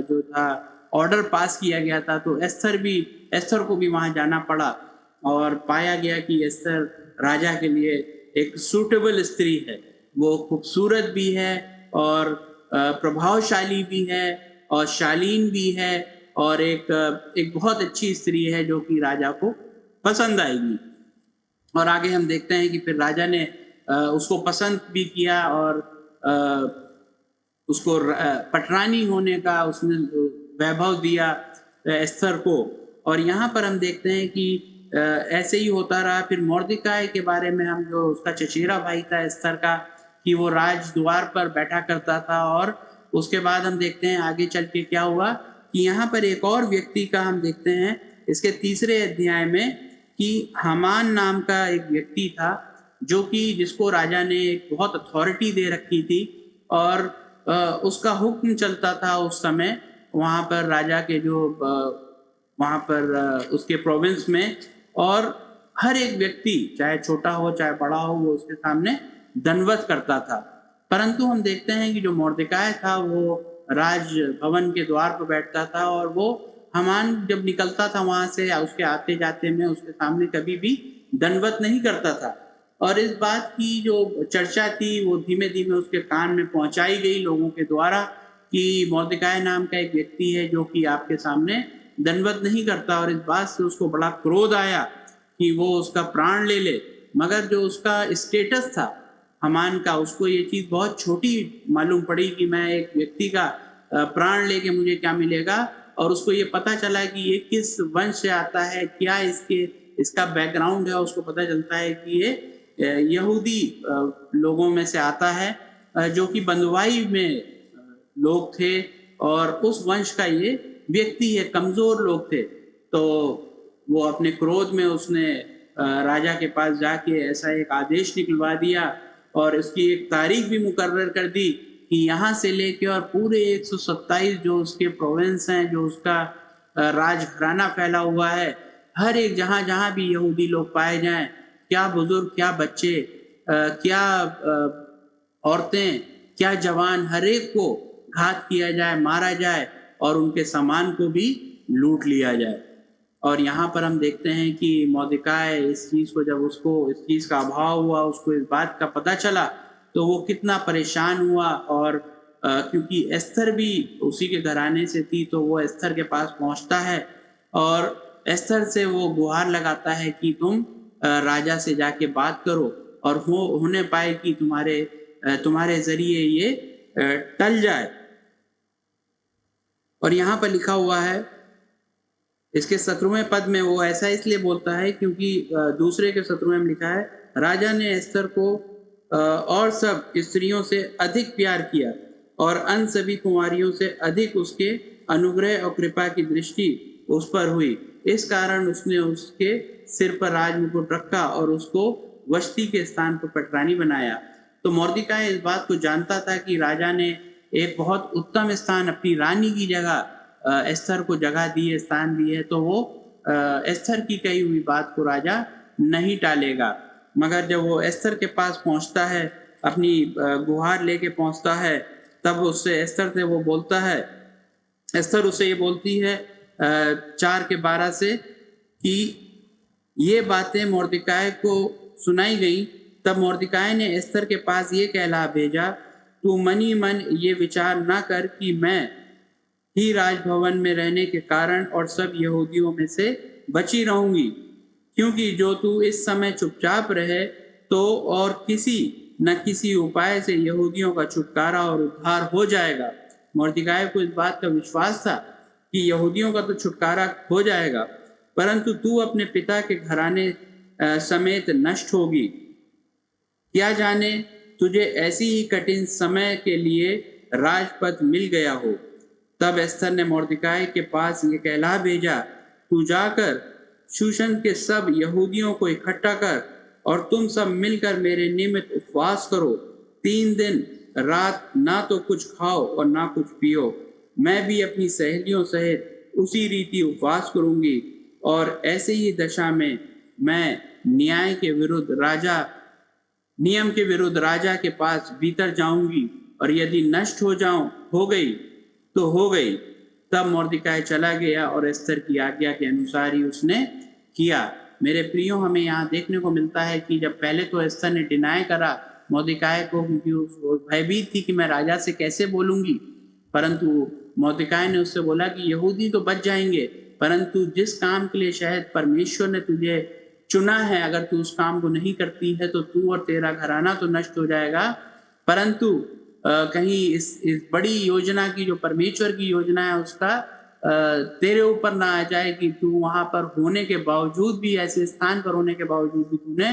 जो था ऑर्डर पास किया गया था, तो एस्थर को भी वहाँ जाना पड़ा और पाया गया कि एस्थर राजा के लिए एक सूटेबल स्त्री है। वो खूबसूरत भी है और प्रभावशाली भी है और शालीन भी है और एक बहुत अच्छी स्त्री है जो कि राजा को पसंद आएगी। और आगे हम देखते हैं कि फिर राजा ने उसको पसंद भी किया और उसको पटरानी होने का उसने वैभव दिया एस्थर को। और यहाँ पर हम देखते हैं कि ऐसे ही होता रहा। फिर मोर्देकाई के बारे में हम जो उसका चचेरा भाई था एस्थर का, कि वो राज द्वार पर बैठा करता था। और उसके बाद हम देखते हैं आगे चल के क्या हुआ कि यहाँ पर एक और व्यक्ति का हम देखते हैं इसके 3रे अध्याय में कि हामान नाम का एक व्यक्ति था, जो कि जिसको राजा ने एक बहुत अथॉरिटी दे रखी थी और उसका हुक्म चलता था उस समय वहाँ पर राजा के जो वहाँ पर उसके प्रोविंस में। और हर एक व्यक्ति चाहे छोटा हो चाहे बड़ा हो वो उसके सामने दंडवत करता था। परंतु हम देखते हैं कि जो मोर्देकाई था वो राज भवन के द्वार पर बैठता था और वो हामान जब निकलता था वहां से उसके आते जाते में उसके सामने कभी भी दंडवत नहीं करता था। और इस बात की जो चर्चा थी वो धीमे धीमे उसके कान में पहुंचाई गई लोगों के द्वारा कि मोर्देकाई नाम का एक व्यक्ति है जो कि आपके सामने दंडवत नहीं करता। और इस बात से उसको बड़ा क्रोध आया कि वो उसका प्राण ले ले। मगर जो उसका स्टेटस था हामान का, उसको ये चीज़ बहुत छोटी मालूम पड़ी कि मैं एक व्यक्ति का प्राण लेके मुझे क्या मिलेगा। और उसको ये पता चला कि ये किस वंश से आता है, क्या इसका बैकग्राउंड है। उसको पता चलता है कि ये यहूदी लोगों में से आता है जो कि बंधुआई में लोग थे और उस वंश का ये व्यक्ति है, कमज़ोर लोग थे। तो वो अपने क्रोध में उसने राजा के पास जाके ऐसा एक आदेश निकलवा दिया और इसकी एक तारीख भी मुकर्रर कर दी कि यहाँ से लेके और पूरे 127 जो उसके प्रोविंस हैं, जो उसका राजघराना फैला हुआ है, हर एक जहाँ जहाँ भी यहूदी लोग पाए जाएं, क्या बुजुर्ग क्या बच्चे, क्या औरतें, क्या जवान, हर एक को घात किया जाए, मारा जाए और उनके सामान को भी लूट लिया जाए। और यहाँ पर हम देखते हैं कि मौर्देकाई इस चीज़ को, जब उसको इस चीज़ का अभाव हुआ, उसको इस बात का पता चला, तो वो कितना परेशान हुआ। और क्योंकि एस्थर भी उसी के घराने से थी, तो वो एस्थर के पास पहुंचता है और एस्थर से वो गुहार लगाता है कि तुम राजा से जाके बात करो और होने पाए कि तुम्हारे जरिए ये टल जाए। और यहाँ पर लिखा हुआ है इसके 17वें पद में, वो ऐसा इसलिए बोलता है क्योंकि दूसरे के 17वें में लिखा है, राजा ने एस्थर को और सब स्त्रियों से अधिक प्यार किया और अन्य सभी कुंवारियों से अधिक उसके अनुग्रह और कृपा की दृष्टि उस पर हुई। इस कारण उसने उसके सिर पर राज मुकुट रखा और उसको वष्टी के स्थान पर पटरानी बनाया। तो मॉर्देकाई इस बात को जानता था कि राजा ने एक बहुत उत्तम स्थान, अपनी रानी की जगह एस्थर को जगह दी है, स्थान दी है, तो वो एस्थर की कही हुई बात को राजा नहीं टालेगा। मगर जब वो एस्थर के पास पहुंचता है, अपनी गुहार लेके पहुंचता है, तब उससे एस्थर से वो बोलता है, एस्थर उससे ये बोलती है 4:12 से कि ये बातें मॉर्देकाई को सुनाई गई। तब मॉर्देकाई ने एस्थर के पास ये कहला भेजा, तू मन ही मन ये विचार ना कर कि मैं ही राजभवन में रहने के कारण और सब यहूदियों में से बची रहूंगी, क्योंकि जो तू इस समय चुपचाप रहे तो और किसी न किसी उपाय से यहूदियों का छुटकारा और उद्धार हो जाएगा। मॉर्देकाई को इस बात का विश्वास था कि यहूदियों का तो छुटकारा हो जाएगा, परंतु तू अपने पिता के घराने समेत नष्ट होगी। क्या जाने तुझे ऐसी ही कठिन समय के लिए राजपद मिल गया हो। तब एस्थर ने मॉर्देकाई के पास ये कहला भेजा, तू जाकर शूशन के सब यहूदियों को इकट्ठा कर और तुम सब मिलकर मेरे निमित्त उपवास करो। 3 दिन रात ना तो कुछ खाओ और ना कुछ पियो। मैं भी अपनी सहेलियों सहित उसी रीति उपवास करूंगी और ऐसे ही दशा में मैं नियम के विरुद्ध राजा के पास भीतर जाऊंगी और यदि नष्ट हो गई तो हो गई। तब मॉर्देकाई चला गया और एस्थर की आज्ञा के अनुसार ही उसने किया। मेरे प्रियो, हमें यहाँ देखने को मिलता है कि जब पहले तो एस्थर ने डिनाई करा मॉर्देकाई को, क्योंकि वो भयभीत थी कि मैं राजा से कैसे बोलूंगी, परंतु मॉर्देकाई ने उससे बोला कि यहूदी तो बच जाएंगे, परंतु जिस काम के लिए शायद परमेश्वर ने तुझे चुना है, अगर तू उस काम को नहीं करती है तो तू और तेरा घराना तो नष्ट हो जाएगा। परंतु कहीं इस बड़ी योजना की, जो परमेश्वर की योजना है, उसका तेरे ऊपर ना आ जाए कि तू वहां पर होने के बावजूद भी, ऐसे स्थान पर होने के बावजूद भी तूने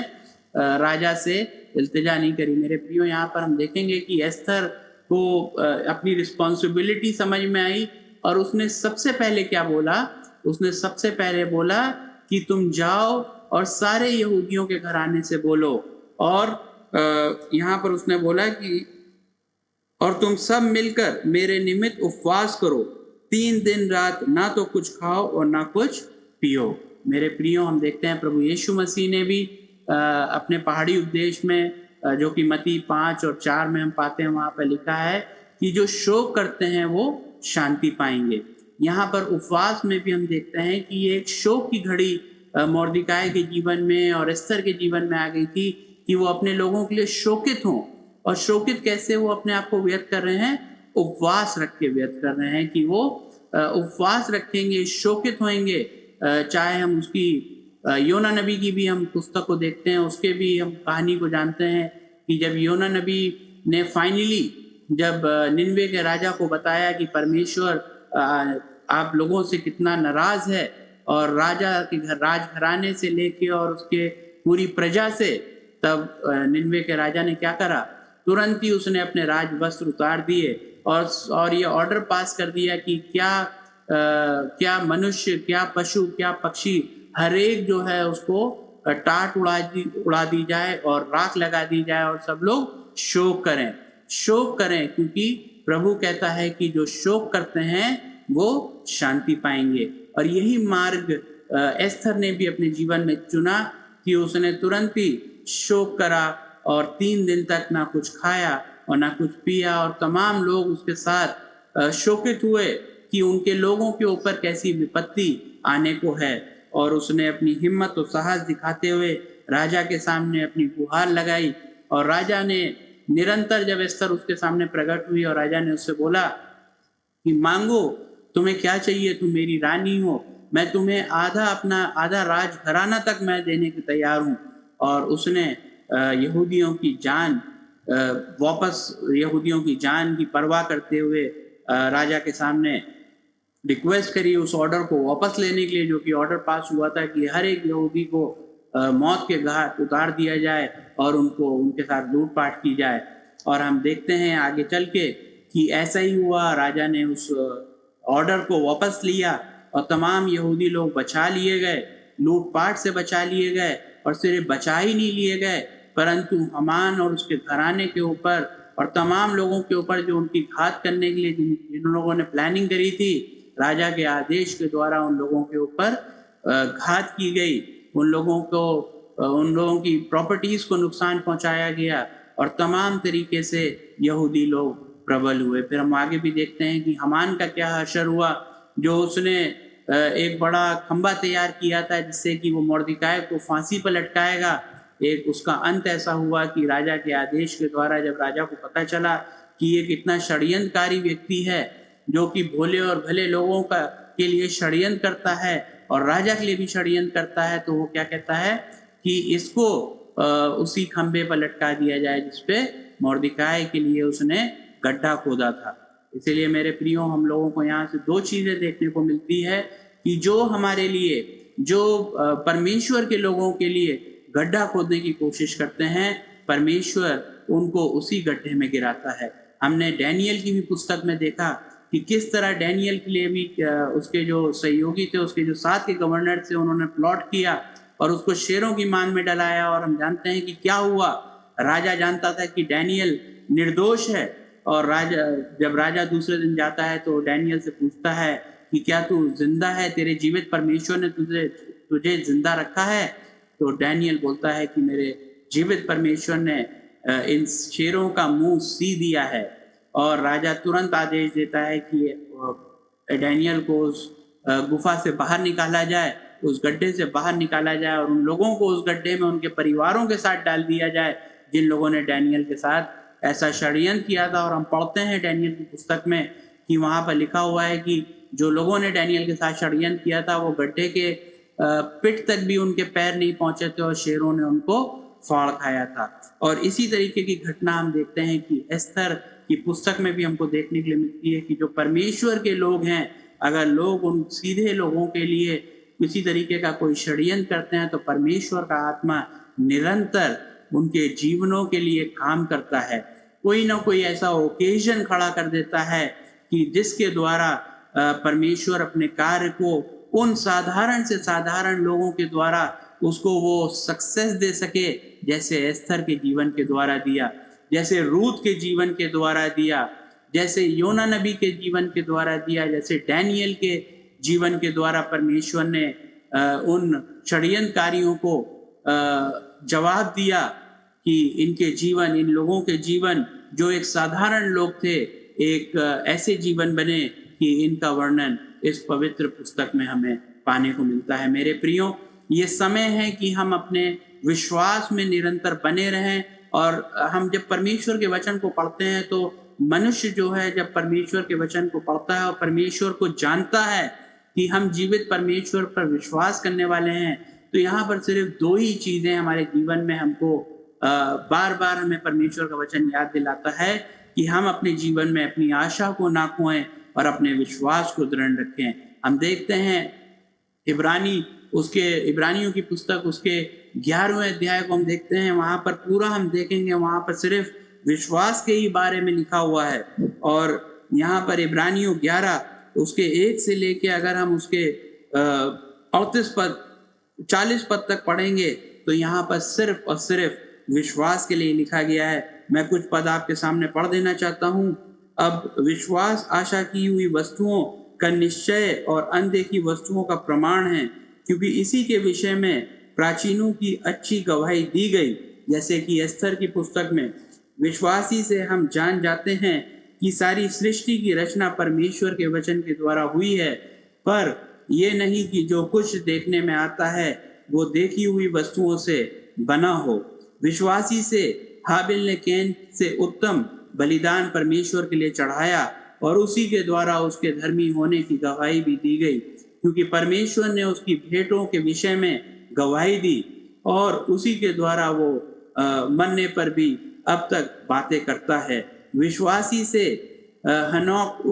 राजा से इल्तिजा नहीं करी। मेरे प्रियो, यहाँ पर हम देखेंगे कि एस्थर को अपनी रिस्पॉन्सिबिलिटी समझ में आई और उसने सबसे पहले क्या बोला, उसने सबसे पहले बोला कि तुम जाओ और सारे यहूदियों के घराने से बोलो। और यहाँ पर उसने बोला कि और तुम सब मिलकर मेरे निमित्त उपवास करो, 3 दिन रात ना तो कुछ खाओ और ना कुछ पियो। मेरे प्रियो, हम देखते हैं प्रभु यीशु मसीह ने भी अपने पहाड़ी उपदेश में, जो कि मत्ती 5 और 4 में हम पाते हैं, वहां पर लिखा है कि जो शोक करते हैं वो शांति पाएंगे। यहाँ पर उपवास में भी हम देखते हैं कि ये एक शोक की घड़ी मॉर्देकाई के जीवन में और एस्थर के जीवन में आ गई थी कि वो अपने लोगों के लिए शोकित हों। और शोकित कैसे वो अपने आप को व्यक्त कर रहे हैं? उपवास रख के व्यक्त कर रहे हैं कि वो उपवास रखेंगे, शोकित होंगे। चाहे हम उसकी योना नबी की भी हम पुस्तक को देखते हैं, उसके भी हम कहानी को जानते हैं कि जब योना नबी ने फाइनली जब निनवे के राजा को बताया कि परमेश्वर आप लोगों से कितना नाराज है, और राजा के राजघराने से लेके और उसके पूरी प्रजा से, तब निनवे के राजा ने क्या करा? तुरंत ही उसने अपने राज वस्त्र उतार दिए और ये ऑर्डर पास कर दिया कि क्या मनुष्य, क्या पशु, क्या पक्षी, हर एक जो है उसको टाट उड़ा दी जाए और राख लगा दी जाए और सब लोग शोक करें, क्योंकि प्रभु कहता है कि जो शोक करते हैं वो शांति पाएंगे। और यही मार्ग एस्थर ने भी अपने जीवन में चुना कि उसने तुरंत ही शोक करा और 3 दिन तक ना कुछ खाया और ना कुछ पिया, और तमाम लोग उसके साथ शोकित हुए कि उनके लोगों के ऊपर कैसी विपत्ति आने को है। और उसने अपनी हिम्मत और साहस दिखाते हुए राजा के सामने अपनी गुहार लगाई, और राजा ने निरंतर, जब एस्थर उसके सामने प्रकट हुई और राजा ने उससे बोला कि मांगो, तुम्हें क्या चाहिए, तुम मेरी रानी हो, मैं तुम्हें आधा राजघराना तक मैं देने को तैयार हूँ। और उसने यहूदियों की जान यहूदियों की जान की परवाह करते हुए राजा के सामने रिक्वेस्ट करी उस ऑर्डर को वापस लेने के लिए, जो कि ऑर्डर पास हुआ था कि हर एक यहूदी को मौत के घाट उतार दिया जाए और उनको उनके साथ लूटपाट की जाए। और हम देखते हैं आगे चल के कि ऐसा ही हुआ। राजा ने उस ऑर्डर को वापस लिया और तमाम यहूदी लोग बचा लिए गए, लूटपाट से बचा लिए गए, और सिर्फ बचा ही नहीं लिए गए परंतु हमान और उसके घराने के ऊपर और तमाम लोगों के ऊपर जो उनकी घात करने के लिए जिन लोगों ने प्लानिंग करी थी, राजा के आदेश के द्वारा उन लोगों के ऊपर घात की गई। उन लोगों की प्रॉपर्टीज को नुकसान पहुंचाया गया और तमाम तरीके से यहूदी लोग प्रबल हुए। फिर हम आगे भी देखते हैं कि हमान का क्या हशर हुआ, जो उसने एक बड़ा खंबा तैयार किया था जिससे कि वो मॉर्देकाई को फांसी पर लटकाएगा। एक उसका अंत ऐसा हुआ कि राजा के आदेश के द्वारा जब राजा को पता चला कि ये कितना षड्यंत्रकारी व्यक्ति है जो कि भोले और भले लोगों के लिए षड्यंत्र करता है और राजा के लिए भी षड्यंत्र करता है, तो वो क्या कहता है कि इसको उसी खंबे पर लटका दिया जाए जिसपे मॉर्देकाई के लिए उसने गड्ढा खोदा था। इसीलिए मेरे प्रियो, हम लोगों को यहाँ से 2 चीजें देखने को मिलती है कि जो हमारे लिए, जो परमेश्वर के लोगों के लिए गड्ढा खोदने की कोशिश करते हैं, परमेश्वर उनको उसी गड्ढे में गिराता है। हमने डैनियल की भी पुस्तक में देखा कि किस तरह डैनियल के लिए भी उसके जो सहयोगी थे, उसके जो साथ के गवर्नर थे, उन्होंने प्लॉट किया और उसको शेरों की मान में डलाया। और हम जानते हैं कि क्या हुआ। राजा जानता था कि डैनियल निर्दोष है, और जब राजा दूसरे दिन जाता है तो डैनियल से पूछता है कि क्या तू जिंदा है, तेरे जीवित परमेश्वर ने तुझे जिंदा रखा है? तो डैनियल बोलता है कि मेरे जीवित परमेश्वर ने इन शेरों का मुंह सी दिया है। और राजा तुरंत आदेश देता है कि डैनियल को उस गुफा से बाहर निकाला जाए, उस गड्ढे से बाहर निकाला जाए और उन लोगों को उस गड्ढे में उनके परिवारों के साथ डाल दिया जाए जिन लोगों ने डैनियल के साथ ऐसा षड्यंत्र किया था। और हम पढ़ते हैं डैनियल की पुस्तक में कि वहां पर लिखा हुआ है कि जो लोगों ने डैनियल के साथ षड्यंत्र किया था वो गड्ढे के पिट तक भी उनके पैर नहीं पहुंचे थे और शेरों ने उनको फाड़ खाया था। और इसी तरीके की घटना हम देखते हैं कि एस्थर की पुस्तक में भी हमको देखने के लिए मिलती है कि जो परमेश्वर के लोग हैं, अगर लोग उन सीधे लोगों के लिए किसी तरीके का कोई षड्यंत्र करते हैं तो परमेश्वर का आत्मा निरंतर उनके जीवनों के लिए काम करता है। कोई ना कोई ऐसा ओकेजन खड़ा कर देता है कि जिसके द्वारा परमेश्वर अपने कार्य को उन साधारण से साधारण लोगों के द्वारा उसको वो सक्सेस दे सके, जैसे एस्थर के जीवन के द्वारा दिया, जैसे रूथ के जीवन के द्वारा दिया, जैसे योना नबी के जीवन के द्वारा दिया, जैसे डैनियल के जीवन के द्वारा परमेश्वर ने उन षड्यंत्रकारियों को जवाब दिया कि इनके जीवन, इन लोगों के जीवन जो एक साधारण लोग थे, एक ऐसे जीवन बने कि इनका वर्णन इस पवित्र पुस्तक में हमें पाने को मिलता है। मेरे प्रियो, ये समय है कि हम अपने विश्वास में निरंतर बने रहें। और हम जब परमेश्वर के वचन को पढ़ते हैं तो मनुष्य जो है जब परमेश्वर के वचन को पढ़ता है और परमेश्वर को जानता है कि हम जीवित परमेश्वर पर विश्वास करने वाले हैं, तो यहाँ पर सिर्फ 2 ही चीजें हमारे जीवन में हमको बार बार हमें परमेश्वर का वचन याद दिलाता है कि हम अपने जीवन में अपनी आशा को ना खोएं और अपने विश्वास को दृढ़ रखें। हम देखते हैं इब्रानियों की पुस्तक उसके 11वें अध्याय को हम देखते हैं, वहां पर पूरा हम देखेंगे, वहां पर सिर्फ विश्वास के ही बारे में लिखा हुआ है। और यहाँ पर इब्रानियों 11 उसके 1 से लेके अगर हम उसके 40 पद तक पढ़ेंगे तो यहाँ पर सिर्फ और सिर्फ विश्वास के लिए लिखा गया है। मैं कुछ पद आपके सामने पढ़ देना चाहता हूँ। अब विश्वास आशा की हुई वस्तुओं का निश्चय और अनदेखी वस्तुओं का प्रमाण है, क्योंकि इसी के विषय में प्राचीनों की अच्छी गवाही दी गई। जैसे कि एस्थर की पुस्तक में, विश्वासी से हम जान जाते हैं कि सारी सृष्टि की रचना परमेश्वर के वचन के द्वारा हुई है, पर ये नहीं कि जो कुछ देखने में आता है वो देखी हुई वस्तुओं से बना हो। विश्वासी से हाबिल ने कैन से उत्तम बलिदान परमेश्वर के लिए चढ़ाया और उसी के द्वारा उसके धर्मी होने की गवाही भी दी गई, क्योंकि परमेश्वर ने उसकी भेंटों के विषय में गवाही दी और उसी के द्वारा वो मरने पर भी अब तक बातें करता है। विश्वासी से हनोक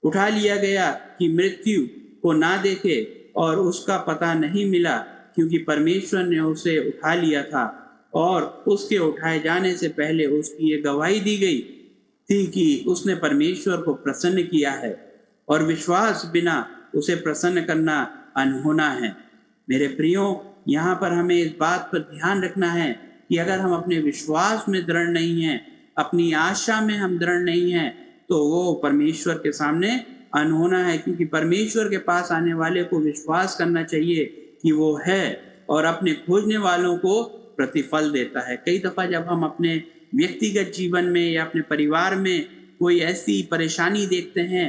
उठा लिया गया कि मृत्यु को ना देखे और उसका पता नहीं मिला, क्योंकि परमेश्वर ने उसे उठा लिया था और उसके उठाए जाने से पहले उसकी ये गवाही दी गई थी कि उसने परमेश्वर को प्रसन्न किया है, और विश्वास बिना उसे प्रसन्न करना अनहोना है। मेरे प्रियो, यहाँ पर हमें इस बात पर ध्यान रखना है कि अगर हम अपने विश्वास में दृढ़ नहीं हैं, अपनी आशा में हम दृढ़ नहीं हैं, तो वो परमेश्वर के सामने अनहोना है, क्योंकि परमेश्वर के पास आने वाले को विश्वास करना चाहिए कि वो है और अपने खोजने वालों को प्रतिफल देता है। कई दफ़ा जब हम अपने व्यक्तिगत जीवन में या अपने परिवार में कोई ऐसी परेशानी देखते हैं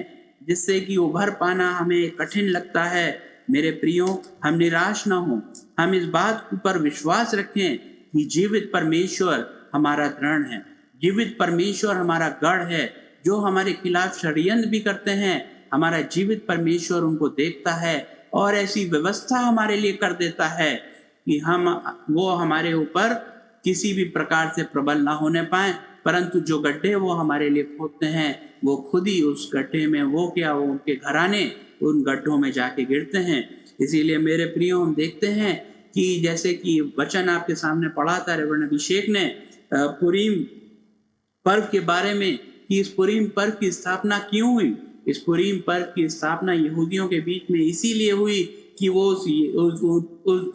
जिससे कि उभर पाना हमें कठिन लगता है, मेरे प्रियो, हम निराश ना हो। हम इस बात पर विश्वास रखें कि जीवित परमेश्वर हमारा दृढ़ है, जीवित परमेश्वर हमारा गढ़ है। जो हमारे खिलाफ षड्यंत्र भी करते हैं, हमारा जीवित परमेश्वर उनको देखता है और ऐसी व्यवस्था हमारे लिए कर देता है कि वो हमारे ऊपर किसी भी प्रकार से प्रबल ना होने पाए, परंतु जो गड्ढे वो हमारे लिए खोदते हैं, वो खुद ही उस गड्ढे में वो उनके घराने उन गड्ढों में जाके गिरते हैं। इसीलिए मेरे प्रियो, हम देखते हैं कि जैसे कि वचन आपके सामने पढ़ा था रेवरेंड अभिषेक ने पुरीम पर्व के बारे में, कि इस पुरीम पर्व की स्थापना क्यों हुई। इस पुरीम पर्व की स्थापना यहूदियों के बीच में इसीलिए हुई कि वो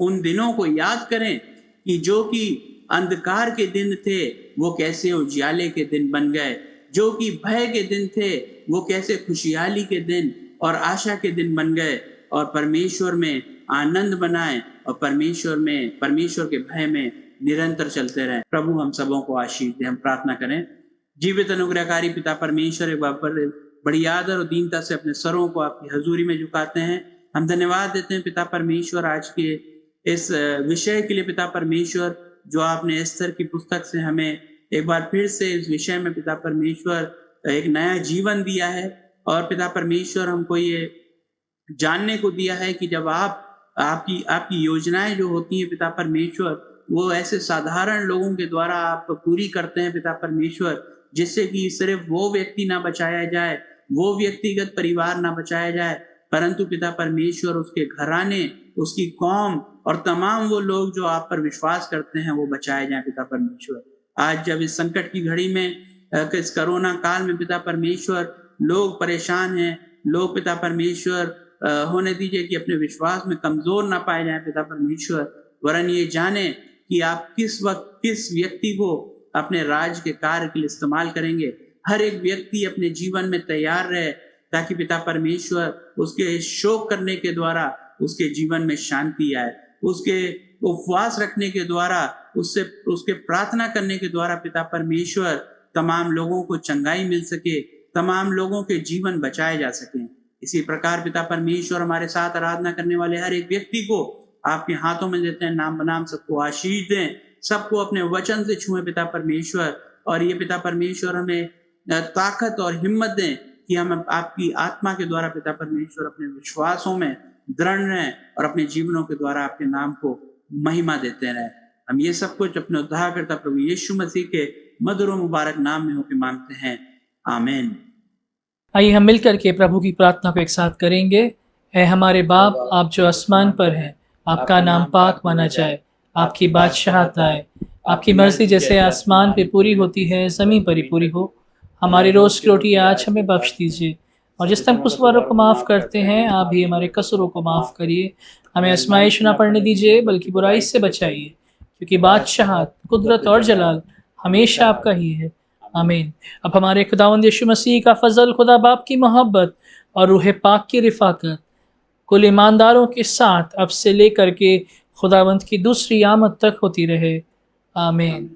उन दिनों को याद करें कि जो कि अंधकार के दिन थे वो कैसे उजियाले के दिन बन गए, जो कि भय के दिन थे वो कैसे खुशहाली के दिन और आशा के दिन बन गए, और परमेश्वर में आनंद बनाए और परमेश्वर के भय में निरंतर चलते रहें। प्रभु हम सबों को आशीष दे। हम प्रार्थना करें। जीवित अनुग्रहकारी पिता परमेश्वर, एक बार बड़ी आदर और दीनता से अपने सरों को आपकी हजूरी में झुकाते हैं। हम धन्यवाद देते हैं पिता परमेश्वर आज के इस विषय के लिए। पिता परमेश्वर, जो आपने एस्थर की पुस्तक से हमें एक बार फिर से इस विषय में पिता परमेश्वर एक नया जीवन दिया है, और पिता परमेश्वर हमको ये जानने को दिया है कि जब आपकी योजनाएं जो होती हैं पिता परमेश्वर, वो ऐसे साधारण लोगों के द्वारा आप पूरी करते हैं पिता परमेश्वर, जिससे कि सिर्फ वो व्यक्ति ना बचाया जाए, वो व्यक्तिगत परिवार ना बचाया जाए, परंतु पिता परमेश्वर उसके घराने, उसकी कौम और तमाम वो लोग जो आप पर विश्वास करते हैं वो बचाए जाएं पिता परमेश्वर। आज जब इस संकट की घड़ी में, इस कोरोना काल में पिता परमेश्वर, लोग परेशान हैं, लोग पिता परमेश्वर होने दीजिए कि अपने विश्वास में कमजोर ना पाए जाएं पिता परमेश्वर, वरन ये जाने कि आप किस वक्त किस व्यक्ति को अपने राज के कार्य के लिए इस्तेमाल करेंगे। हर एक व्यक्ति अपने जीवन में तैयार रहे, ताकि पिता परमेश्वर उसके शोक करने के द्वारा उसके जीवन में शांति आए, उसके उपवास रखने के द्वारा, उसके प्रार्थना करने के द्वारा पिता परमेश्वर तमाम लोगों को चंगाई मिल सके, तमाम लोगों के जीवन बचाए जा सके। इसी प्रकार पिता परमेश्वर हमारे साथ आराधना करने वाले हर एक व्यक्ति को आपके हाथों में देते हैं, नाम बनाम सबको आशीष दें, सबको अपने वचन से छुएं पिता परमेश्वर, और ये पिता परमेश्वर हमें ताकत और हिम्मत दें कि हम आपकी आत्मा के द्वारा पिता परमेश्वर अपने विश्वासों में दृढ़ रहें और अपने जीवनों के द्वारा आपके नाम को महिमा देते रहें। हम ये सब कुछ अपने उद्धारकर्ता प्रभु यीशु मसीह के मधुर और मुबारक नाम में होकर मांगते हैं, आमीन। आइए हम मिलकर के प्रभु की प्रार्थना को एक साथ करेंगे। ऐ हमारे बाप, आप जो आसमान पर हैं, आपका नाम पाक माना जाए, आपकी बादशाहत आए, आपकी मर्जी जैसे आसमान पे पूरी होती है ज़मीन पर ही पूरी हो। हमारी रोज़ की रोटी आज हमें बख्श दीजिए, और जिस तरह कसूरवारों को माफ़ करते हैं आप भी हमारे कसूरों को माफ़ करिए। हमें आजमाइश ना पड़ने दीजिए, बल्कि बुराई से बचाइए, क्योंकि बादशाहत, कुदरत और जलाल हमेशा आपका ही है, आमीन। अब हमारे खुदावंद यीशु मसीह का फजल, खुदा बाप की मोहब्बत और रूह पाक की रिफाकत कुल ईमानदारों के साथ अब से लेकर के खुदावंद की दूसरी आमद तक होती रहे, आमीन।